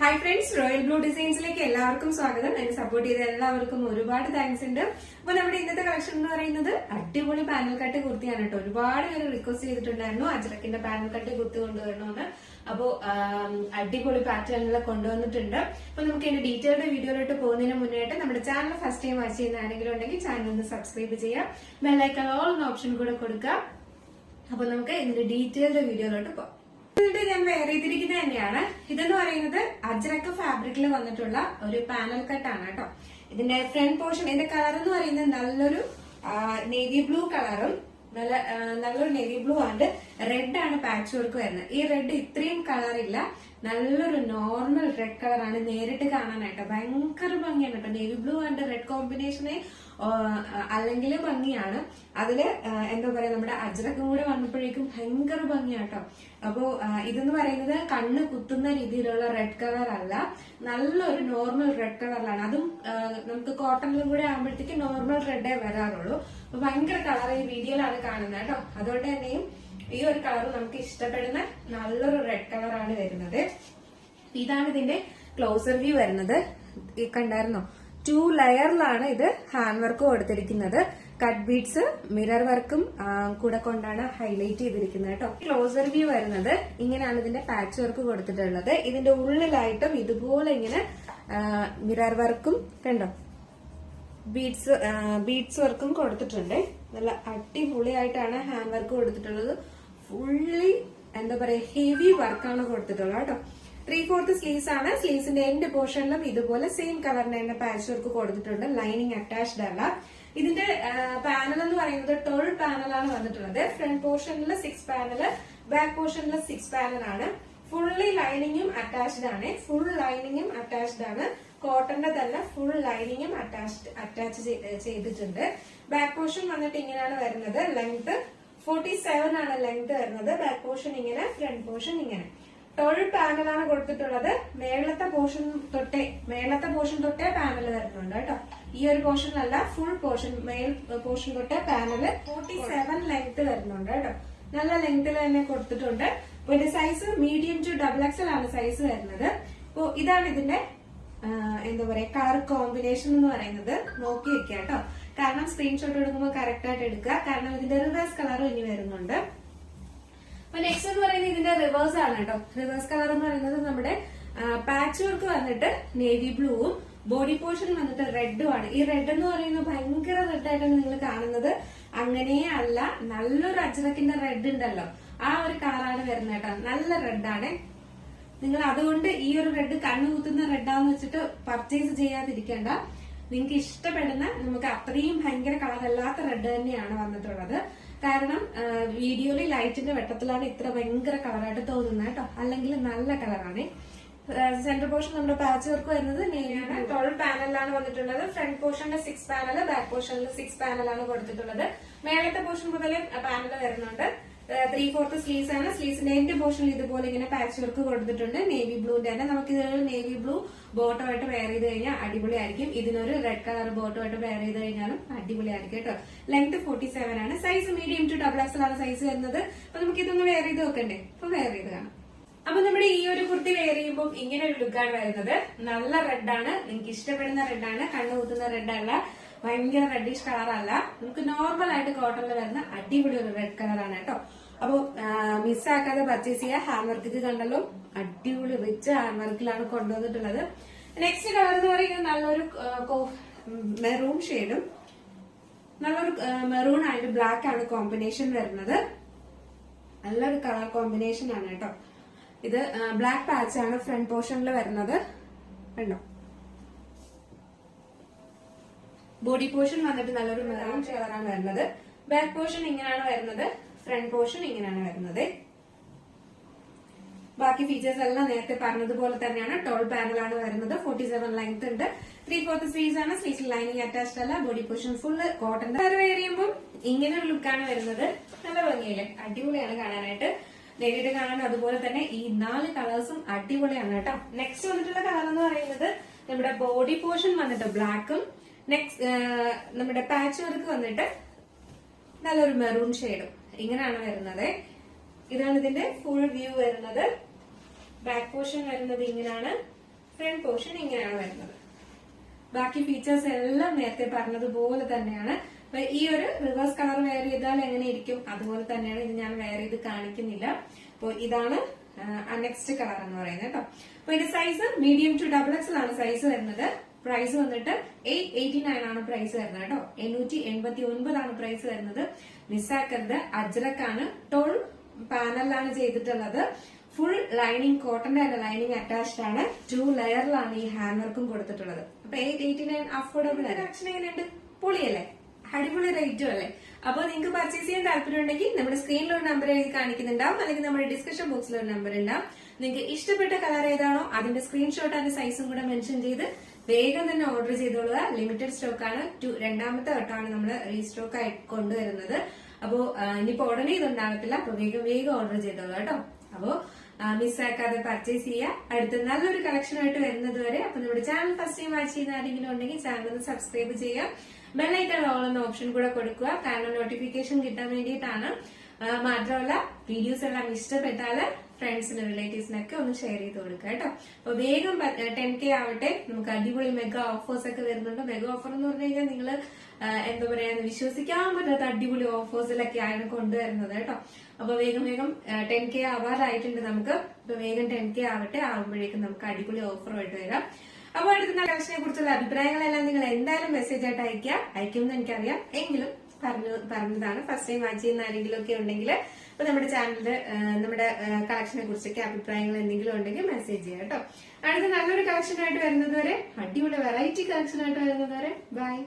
Hi friends, royal blue ഡിസൈൻസിലേക്ക് എല്ലാവർക്കും സ്വാഗതം. എന്നെ സപ്പോർട്ട് ചെയ്ത എല്ലാവർക്കും ഒരുപാട് താങ്ക്സ് ഉണ്ട്. അപ്പൊ നമ്മുടെ ഇന്നത്തെ കളക്ഷൻ എന്ന് പറയുന്നത് അടിപൊളി പാനൽ കട്ട് കുർത്തിയാണ് കേട്ടോ. ഒരുപാട് പേര് റിക്വസ്റ്റ് ചെയ്തിട്ടുണ്ടായിരുന്നു അജ്രക്കിന്റെ പാനൽ കട്ട് കുർത്തി കൊണ്ടുവരണമെന്ന്. അപ്പോ അടിപൊളി പാറ്റേണിൽ കൊണ്ടുവന്നിട്ടുണ്ട്. അപ്പൊ നമുക്ക് ഇതിന്റെ ഡീറ്റെയിൽഡ് വീഡിയോയിലോട്ട് പോകുന്നതിന് മുന്നേയായിട്ട് നമ്മുടെ ചാനൽ ഫസ്റ്റ് ടൈം വാച്ച് ചെയ്യുന്ന ആരെങ്കിലും ഉണ്ടെങ്കിൽ ചാനൽ ഒന്ന് സബ്സ്ക്രൈബ് ചെയ്യാം, ബെല്ലൈക്കൺ ഓൾ എന്ന ഓപ്ഷൻ കൂടെ കൊടുക്കാം. അപ്പൊ നമുക്ക് ഇതിന്റെ ഡീറ്റെയിൽഡ് വീഡിയോയിലോട്ട് പോകാം. എന്നിട്ട് ഞാൻ വേറെ ചെയ്തിരിക്കുന്നത് തന്നെയാണ്. ഇതെന്ന് പറയുന്നത് അജ്രക്ക് ഫാബ്രിക്കിൽ വന്നിട്ടുള്ള ഒരു പാനൽ കട്ടാണ് കേട്ടോ. ഇതിന്റെ ഫ്രണ്ട് പോർഷൻ, ഇതിന്റെ കളർ എന്ന് പറയുന്നത് നല്ലൊരു നേവി ബ്ലൂ കളറും നല്ലൊരു നേവി ബ്ലൂ ആൻഡ് റെഡ് ആണ് പാച്ച് വർക്ക് വരുന്നത്. ഈ റെഡ് ഇത്രയും കളറില്ല, നല്ലൊരു നോർമൽ റെഡ് കളറാണ്. നേരിട്ട് കാണാനായിട്ട് ഭയങ്കര ഭംഗിയാണ് കേട്ടോ. നേവി ബ്ലൂ ആൻഡ് റെഡ് കോമ്പിനേഷനെ അല്ലെങ്കിൽ ഭംഗിയാണ്. അതില് എന്താ പറയാ, നമ്മുടെ അജ്രക്കും കൂടെ വന്നപ്പോഴേക്കും ഭയങ്കര ഭംഗിയാട്ടോ. അപ്പോ ഇതെന്ന് പറയുന്നത് കണ്ണ് കുത്തുന്ന രീതിയിലുള്ള റെഡ് കളർ അല്ല, നല്ലൊരു നോർമൽ റെഡ് കളറിലാണ്. അതും നമുക്ക് കോട്ടണിലും കൂടെ ആകുമ്പോഴത്തേക്ക് നോർമൽ റെഡേ വരാറുള്ളൂ. അപ്പൊ ഭയങ്കര കളർ ഈ വീഡിയോയിലാണ് കാണുന്നത് കേട്ടോ. അതുകൊണ്ട് തന്നെയും ഈ ഒരു കളർ നമുക്ക് ഇഷ്ടപ്പെടുന്ന നല്ലൊരു റെഡ് കളറാണ് വരുന്നത്. ഇതാണ് ഇതിന്റെ ക്ലോസർ വ്യൂ വരുന്നത്. കണ്ടായിരുന്നോ? 2 ലെയറിലാണ് ഇത് ഹാൻഡ് വർക്ക് കൊടുത്തിരിക്കുന്നത്. കട്ട് ബീഡ്സ് മിറർ വർക്കും കൂടെ കൊണ്ടാണ് ഹൈലൈറ്റ് ചെയ്തിരിക്കുന്നത് കേട്ടോ. ക്ലോസർ വ്യൂ വരുന്നത് ഇങ്ങനെയാണ്. ഇതിന്റെ പാച്ച് വർക്ക് കൊടുത്തിട്ടുള്ളത്. ഇതിന്റെ ഉള്ളിലായിട്ടും ഇതുപോലെ ഇങ്ങനെ മിറർ വർക്കും കണ്ടോ, ബീഡ്സ് വർക്കും കൊടുത്തിട്ടുണ്ട്. നല്ല അടിപൊളിയായിട്ടാണ് ഹാൻഡ് വർക്ക് കൊടുത്തിട്ടുള്ളത്. ഫുള്ളി എന്താ പറയാ, ഹെവി വർക്കാണ് കൊടുത്തിട്ടുള്ളത് കേട്ടോ. 3/4 സ്ലീവ്സ് ആണ്. സ്ലീവ്സിന്റെ എൻഡ് പോർഷനിലും ഇതുപോലെ സെയിം കളറിന്റെ തന്നെ പാച്ച് വർക്ക് കൊടുത്തിട്ടുണ്ട്. ലൈനിങ് അറ്റാച്ച്ഡ് അല്ല. ഇതിന്റെ പാനൽ എന്ന് പറയുന്നത് 12 പാനലാണ് വന്നിട്ടുള്ളത്. ഫ്രണ്ട് പോർഷനിൽ 6 പാനല്, ബാക്ക് പോർഷനിൽ 6 പാനലാണ്. ഫുള്ളി ലൈനിങ്ങും അറ്റാച്ച്ഡ് ആണ്. ഫുൾ ലൈനിങ്ങും അറ്റാച്ച്ഡ് ആണ്. കോട്ടന്റെ തന്നെ ഫുൾ ലൈനിങ്ങും അറ്റാച്ച് ചെയ്തിട്ടുണ്ട്. ബാക്ക് പോർഷൻ വന്നിട്ട് ഇങ്ങനെയാണ് വരുന്നത്. ലെങ്ത് 47 ആണ് ലെങ്ത് വരുന്നത്. ബാക്ക് പോർഷൻ ഇങ്ങനെ, ഫ്രണ്ട് പോർഷൻ ഇങ്ങനെ. 12 പാനലാണ് കൊടുത്തിട്ടുള്ളത്. മേളത്തെ പോർഷൻ തൊട്ടേ പാനൽ വരുന്നുണ്ട് കേട്ടോ. ഈ ഒരു പോർഷനല്ല, ഫുൾ പോർഷൻ, മേൽ പോർഷൻ തൊട്ടേ പാനല് 47 ലെങ്ത് വരുന്നുണ്ട് കേട്ടോ. നല്ല ലെങ്ത്തിൽ തന്നെ കൊടുത്തിട്ടുണ്ട്. അപ്പൊ ഇതിന്റെ സൈസ് മീഡിയം ടു XXL ആണ് സൈസ് വരുന്നത്. അപ്പൊ ഇതാണ് ഇതിന്റെ എന്താ പറയാ, കളർ കോമ്പിനേഷൻ എന്ന് പറയുന്നത്. നോക്കി വെക്കുക കേട്ടോ, കാരണം സ്ക്രീൻഷോട്ട് എടുക്കുമ്പോൾ കറക്റ്റ് ആയിട്ട് എടുക്കുക. കാരണം ഇതിന്റെ റിവേഴ്സ് കളറും ഇനി വരുന്നുണ്ട്. അപ്പൊ നെക്സ്റ്റ് എന്ന് പറയുന്നത് ഇതിന്റെ റിവേഴ്സ് ആണ് കേട്ടോ. റിവേഴ്സ് കളർ എന്ന് പറയുന്നത് നമ്മുടെ പാച്ച് വർക്ക് വന്നിട്ട് നേവി ബ്ലൂവും ബോഡി പോർഷൻ വന്നിട്ട് റെഡും ആണ്. ഈ റെഡ് എന്ന് പറയുന്നത് ഭയങ്കര റെഡ് ആയിട്ടാണ് നിങ്ങൾ കാണുന്നത്. അങ്ങനെയേ അല്ല, നല്ലൊരു അജ്രക്കിന്റെ റെഡ് ഉണ്ടല്ലോ, ആ ഒരു കളറാണ് വരുന്നത് കേട്ടോ. നല്ല റെഡാണ്. നിങ്ങൾ അതുകൊണ്ട് ഈ ഒരു റെഡ് കണ്ണു കുത്തുന്ന റെഡാന്ന് വെച്ചിട്ട് പർച്ചേസ് ചെയ്യാതിരിക്കേണ്ട. നിങ്ങൾക്ക് ഇഷ്ടപ്പെടുന്ന, നമുക്ക് അത്രയും ഭയങ്കര കളറല്ലാത്ത റെഡ് തന്നെയാണ് വന്നിട്ടുള്ളത്. കാരണം വീഡിയോയിൽ ലൈറ്റിന്റെ വെട്ടത്തിലാണ് ഇത്ര ഭയങ്കര കളറായിട്ട് തോന്നുന്നത് കേട്ടോ. അല്ലെങ്കിൽ നല്ല കളറാണ്. സെന്റർ പോർഷൻ നമ്മുടെ പാച്ച് വർക്ക് വരുന്നത് നേരിയാണ്. 12 പാനലിലാണ് വന്നിട്ടുള്ളത്. ഫ്രണ്ട് പോർഷനിൽ 6 പാനൽ, ബാക്ക് പോർഷനിൽ 6 പാനലാണ് കൊടുത്തിട്ടുള്ളത്. മേളത്തെ പോർഷൻ മുതൽ പാനൽ വരുന്നുണ്ട്. 3/4 സ്ലീവ്സ് ആണ്. സ്ലീവ്സിന്റെ എൻഡ് പോർഷനിൽ ഇതുപോലെ ഇങ്ങനെ പാച്ച് വർക്ക് കൊടുത്തിട്ടുണ്ട്. നേവി ബ്ലൂന്റെ തന്നെ. നമുക്ക് ഇതിനൊരു നേവി ബ്ലൂ ബോട്ടമായിട്ട് വെയർ ചെയ്ത് കഴിഞ്ഞാൽ അടിപൊളിയായിരിക്കും. ഇതിനൊരു റെഡ് കളർ ബോട്ടമായിട്ട് വെയർ ചെയ്ത് കഴിഞ്ഞാലും അടിപൊളിയായിരിക്കും കേട്ടോ. ലെങ്ത് 47 ആണ്. സൈസ് മീഡിയം ടു XXL ആണ് സൈസ് വരുന്നത്. അപ്പൊ നമുക്ക് ഇതൊന്ന് വെയർ ചെയ്ത് നോക്കണ്ടേ? അപ്പൊ വെയർ ചെയ്ത് കാണാം. അപ്പൊ നമ്മുടെ ഈ ഒരു കുർത്തി വെയർ ചെയ്യുമ്പോൾ ഇങ്ങനെ ഒരു ലുക്കാണ് വരുന്നത്. നല്ല റെഡാണ്, നിങ്ങൾക്ക് ഇഷ്ടപ്പെടുന്ന റെഡാണ്. കണ്ണു കുത്തുന്ന റെഡല്ല, ഭയങ്കര റെഡിഷ് കളറല്ല. നമുക്ക് നോർമൽ ആയിട്ട് കോട്ടണിൽ വരുന്ന അടിപൊളി ഒരു റെഡ് കളറാണ് കേട്ടോ. അപ്പൊ മിസ്സാക്കാതെ പർച്ചേസ് ചെയ്യുക. ഹാൻഡ് വർക്ക് കണ്ടല്ലോ, അടിപൊളി റിച്ച് ഹാൻഡ് വർക്കിലാണ് കൊണ്ടുവന്നിട്ടുള്ളത്. നെക്സ്റ്റ് കളർ എന്ന് പറയുന്നത് നല്ലൊരു മെറൂൺ ഷെയ്ഡും നല്ലൊരു മെറൂൺ ആയിട്ട് ബ്ലാക്ക് ആണ് കോമ്പിനേഷൻ വരുന്നത്. നല്ലൊരു കളർ കോമ്പിനേഷൻ ആണ് കേട്ടോ. ഇത് ബ്ലാക്ക് പാച്ച് ആണ് ഫ്രണ്ട് പോർഷനിൽ വരുന്നത്. കണ്ടോ? ബോഡി പോർഷൻ വന്നിട്ട് നല്ലൊരു മെറൂൺ കളറാണ് വരുന്നത്. ബാക്ക് പോർഷൻ ഇങ്ങനെയാണ് വരുന്നത്. ഫ്രണ്ട് പോർഷൻ ഇങ്ങനെയാണ് വരുന്നത്. ബാക്കി ഫീച്ചേഴ്സ് എല്ലാം നേരത്തെ പറഞ്ഞതുപോലെ തന്നെയാണ്. 12 പാനലാണ് വരുന്നത്. 47 ലെങ്ത് ഉണ്ട്. 3/4 സ്ലീവ്സ് ആണ്. സ്ലീവ്സിൽ ലൈനിങ് അറ്റാച്ച്ഡ് അല്ല. ബോഡി പോർഷൻ ഫുള്ള് കോട്ടന്റെ. വേറെ കഴിയുമ്പോൾ ഇങ്ങനെ ഒരു ലുക്കാണ് വരുന്നത്. നല്ല ഭംഗിയില്ലേ? അടിപൊളിയാണ് കാണാനായിട്ട്. നേരിട്ട് കാണാൻ അതുപോലെ തന്നെ ഈ 4 കളേഴ്സും അടിപൊളിയാണ് കേട്ടോ. നെക്സ്റ്റ് വന്നിട്ടുള്ള കളർ എന്ന് പറയുന്നത് നമ്മുടെ ബോഡി പോർഷൻ വന്നിട്ട് ബ്ലാക്കും, നെക്സ്റ്റ് നമ്മുടെ പാച്ച് വർക്ക് വന്നിട്ട് നല്ലൊരു മെറൂൺ ഷെയ്ഡും ഇങ്ങനെയാണ് വരുന്നത്. ഇതാണ് ഇതിന്റെ ഫുൾ വ്യൂ വരുന്നത്. ബാക്ക് പോർഷൻ വരുന്നത് ഇങ്ങനെയാണ്. ഫ്രണ്ട് പോർഷൻ ഇങ്ങനെയാണ് വരുന്നത്. ബാക്കി ഫീച്ചേഴ്സ് എല്ലാം നേരത്തെ പറഞ്ഞതുപോലെ തന്നെയാണ്. അപ്പൊ ഈ ഒരു റിവേഴ്സ് കളർ വെയർ ചെയ്താൽ എങ്ങനെ ഇരിക്കും അതുപോലെ തന്നെയാണ്. ഇത് ഞാൻ വെയർ ചെയ്ത് കാണിക്കുന്നില്ല. അപ്പോൾ ഇതാണ് നെക്സ്റ്റ് കളർ എന്ന് പറയുന്നത് കേട്ടോ. അപ്പൊ ഇത് സൈസ് മീഡിയം ടു XXL ആണ് സൈസ് വരുന്നത്. പ്രൈസ് വന്നിട്ട് 889 ആണ് പ്രൈസ് വരുന്നത് കേട്ടോ. 889 ആണ് പ്രൈസ് വരുന്നത്. മിസ്സാക്കരുത്. അജ്രക്കാണ്, ടോൾ പാനലിലാണ് ചെയ്തിട്ടുള്ളത്. ഫുൾ ലൈനിങ്, കോട്ടന്റെ തന്നെ ലൈനിങ് അറ്റാച്ച്ഡ് ആണ്. 2 ലെയറിലാണ് ഈ ഹാൻഡ് വർക്കും കൊടുത്തിട്ടുള്ളത്. അപ്പൊ 889 അഫോർഡബിൾ കളക്ഷൻ എങ്ങനെയുണ്ട്? പൊളിയല്ലേ? അടിപൊളി റേറ്റും അല്ലേ? അപ്പൊ നിങ്ങൾക്ക് പർച്ചേസ് ചെയ്യാൻ താല്പര്യം ഉണ്ടെങ്കിൽ നമ്മുടെ സ്ക്രീനിൽ ഒരു നമ്പർ എഴുതി കാണിക്കുന്നുണ്ടാവും, അല്ലെങ്കിൽ നമ്മുടെ ഡിസ്ക്രിപ്ഷൻ ബോക്സിൽ ഒരു നമ്പർ ഉണ്ടാവും. നിങ്ങൾക്ക് ഇഷ്ടപ്പെട്ട കളർ ഏതാണോ അതിന്റെ സ്ക്രീൻഷോട്ട് അതിന്റെ സൈസും കൂടെ മെൻഷൻ ചെയ്ത് വേഗം തന്നെ ഓർഡർ ചെയ്തോളുക. ലിമിറ്റഡ് സ്റ്റോക്ക് ആണ്. രണ്ടാമത്തെ വട്ടമാണ് നമ്മൾ റീസ്റ്റോക്ക് ആയി കൊണ്ടുവരുന്നത്. അപ്പോ ഇനിയിപ്പോ ഉടനെ ഇതുണ്ടാകത്തില്ല. അപ്പൊ വേഗം ഓർഡർ ചെയ്തോളൂ കേട്ടോ. അപ്പോ മിസ്സാക്കാതെ പർച്ചേസ് ചെയ്യുക. അടുത്ത നല്ലൊരു കളക്ഷനായിട്ട് വരുന്നത് വരെ. അപ്പൊ നമ്മുടെ ചാനൽ ഫസ്റ്റ് ടൈം വാച്ച് ചെയ്യുന്ന ആരെങ്കിലും ഉണ്ടെങ്കിൽ ചാനൽ ഒന്ന് സബ്സ്ക്രൈബ് ചെയ്യുക. ബെല്ലൈക്കൺ ഓൾ എന്ന ഓപ്ഷൻ കൂടെ കൊടുക്കുക. കാരണം നോട്ടിഫിക്കേഷൻ കിട്ടാൻ വേണ്ടിയിട്ടാണ്. മാത്രമല്ല വീഡിയോസ് എല്ലാം ഇഷ്ടപ്പെട്ടാല് ഫ്രണ്ട്സിന് റിലേറ്റീവ്സിനൊക്കെ ഒന്ന് ഷെയർ ചെയ്ത് കൊടുക്കുക കേട്ടോ. അപ്പൊ വേഗം 10K ആവട്ടെ. നമുക്ക് അടിപൊളി മെഗാ ഓഫേഴ്സ് ഒക്കെ വരുന്നുണ്ട്. മെഗാ ഓഫർ എന്ന് പറഞ്ഞു കഴിഞ്ഞാൽ നിങ്ങൾ എന്താ പറയാ, വിശ്വസിക്കാൻ പറ്റാത്ത അടിപൊളി ഓഫേഴ്സിലൊക്കെ ആണ് കൊണ്ടുവരുന്നത് കേട്ടോ. അപ്പൊ വേഗം 10K ആവാറായിട്ടുണ്ട് നമുക്ക്. അപ്പൊ വേഗം 10K ആവട്ടെ. ആവുമ്പോഴേക്കും നമുക്ക് അടിപൊളി ഓഫറുമായിട്ട് വരാം. അപ്പൊ അടുത്ത കളക്ഷനെ കുറിച്ചുള്ള അഭിപ്രായങ്ങളെല്ലാം നിങ്ങൾ എന്തായാലും മെസ്സേജ് ആയിട്ട് അയക്കുമെന്ന് എനിക്കറിയാം. എങ്കിലും പറഞ്ഞതാണ്. ഫസ്റ്റ് ടൈം വാച്ച് ചെയ്യുന്ന ആരെങ്കിലും ഒക്കെ ഉണ്ടെങ്കിൽ അപ്പൊ നമ്മുടെ ചാനലില് നമ്മുടെ കളക്ഷനെ കുറിച്ചൊക്കെ അഭിപ്രായങ്ങൾ എന്തെങ്കിലും ഉണ്ടെങ്കിൽ മെസ്സേജ് ചെയ്യാം കേട്ടോ. അടുത്ത നല്ലൊരു കളക്ഷനായിട്ട് വരുന്നത് വരെ, അടിപൊളി വെറൈറ്റി കളക്ഷനായിട്ട് വരുന്നത് വരെ ബൈ.